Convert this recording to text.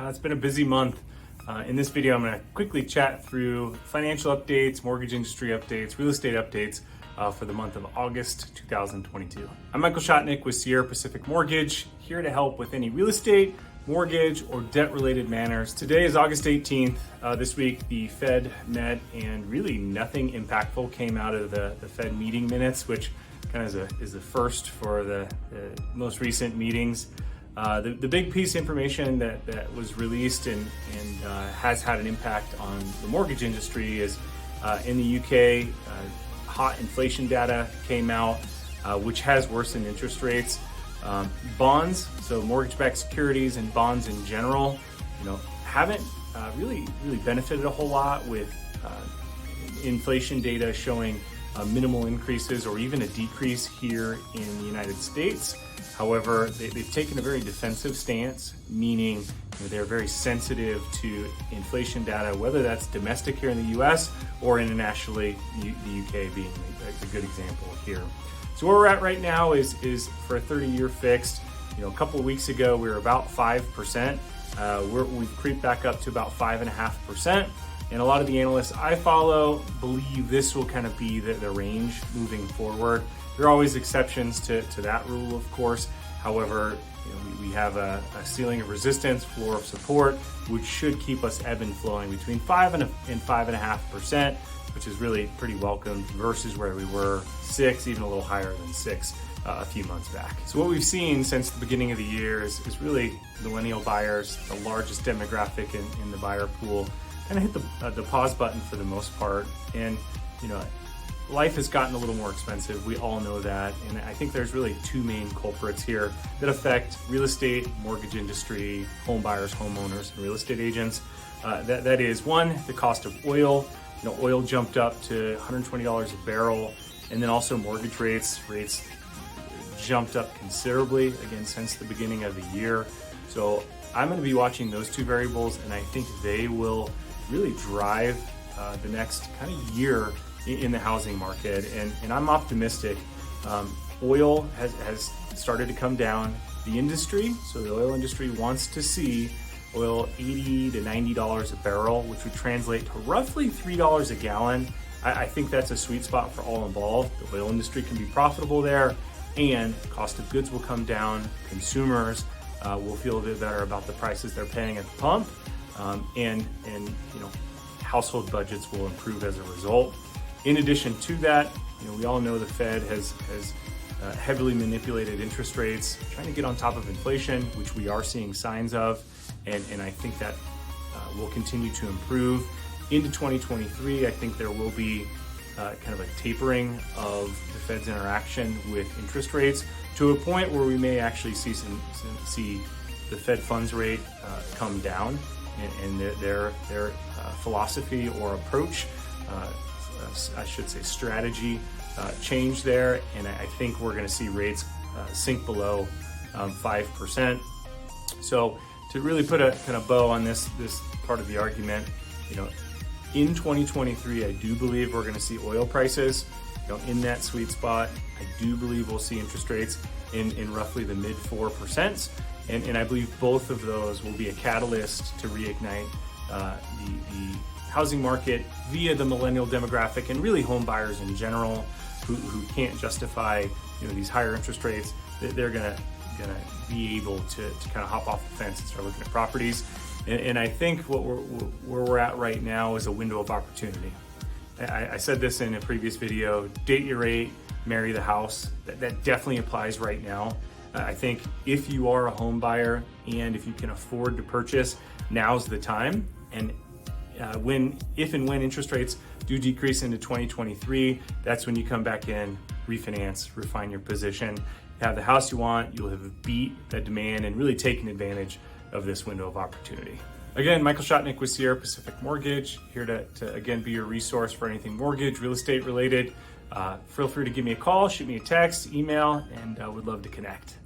It's been a busy month. In this video, I'm going to quickly chat through financial updates, mortgage industry updates, real estate updates for the month of August 2022. I'm Michael Shotnik with Sierra Pacific Mortgage, here to help with any real estate, mortgage, or debt-related matters. Today is August 18th. This week, the Fed met, and really nothing impactful came out of the Fed meeting minutes, which kind of is the first for the most recent meetings. The big piece of information that was released and has had an impact on the mortgage industry is in the UK, hot inflation data came out, which has worsened interest rates. Bonds, so mortgage-backed securities and bonds in general, haven't really benefited a whole lot with inflation data showing minimal increases or even a decrease here in the United States. However, they've taken a very defensive stance, meaning they're very sensitive to inflation data, whether that's domestic here in the US or internationally, the UK being a good example here. So where we're at right now is for a 30-year fixed. A couple of weeks ago, we were about 5%. We've creeped back up to about 5.5%. And a lot of the analysts I follow believe this will kind of be the range moving forward. There are always exceptions to that rule, of course. However, we have a ceiling of resistance, floor of support, which should keep us ebb and flowing between 5 and 5.5%, which is really pretty welcome versus where we were 6, even a little higher than 6 a few months back. So what we've seen since the beginning of the year is really millennial buyers, the largest demographic in the buyer pool, kind of hit the pause button for the most part. And life has gotten a little more expensive. We all know that. And I think there's really two main culprits here that affect real estate, mortgage industry, home buyers, homeowners, and real estate agents. That is, one, the cost of oil. Oil jumped up to $120 a barrel. And then also mortgage rates jumped up considerably, again, since the beginning of the year. So I'm going to be watching those two variables, and I think they will really drive the next kind of year in the housing market. And I'm optimistic. Oil has started to come down. The industry, so the oil industry, wants to see oil $80 to $90 a barrel, which would translate to roughly $3 a gallon. I think that's a sweet spot for all involved. The oil industry can be profitable there, and cost of goods will come down. Consumers will feel a bit better about the prices they're paying at the pump, and household budgets will improve as a result. In addition to that, we all know the Fed has heavily manipulated interest rates, trying to get on top of inflation, which we are seeing signs of, and I think that will continue to improve. Into 2023, I think there will be kind of a tapering of the Fed's interaction with interest rates to a point where we may actually see the Fed funds rate come down, and their philosophy or approach, I should say strategy, change there. And I think we're going to see rates sink below 5%. So to really put a kind of bow on this part of the argument, in 2023, I do believe we're going to see oil prices in that sweet spot. I do believe we'll see interest rates in roughly the mid 4%. And I believe both of those will be a catalyst to reignite the housing market via the millennial demographic and really home buyers in general who can't justify these higher interest rates. They're gonna be able to kind of hop off the fence and start looking at properties. And I think where we're at right now is a window of opportunity. I said this in a previous video: date your rate, marry the house. That definitely applies right now. I think if you are a home buyer and if you can afford to purchase, now's the time. And if and when interest rates do decrease into 2023, that's when you come back in, refinance, refine your position, have the house you want. You'll have beat that demand and really taken advantage of this window of opportunity. Again, Michael Shotnik with Sierra Pacific Mortgage, here to again be your resource for anything mortgage, real estate related. Feel free to give me a call, shoot me a text, email, and would love to connect.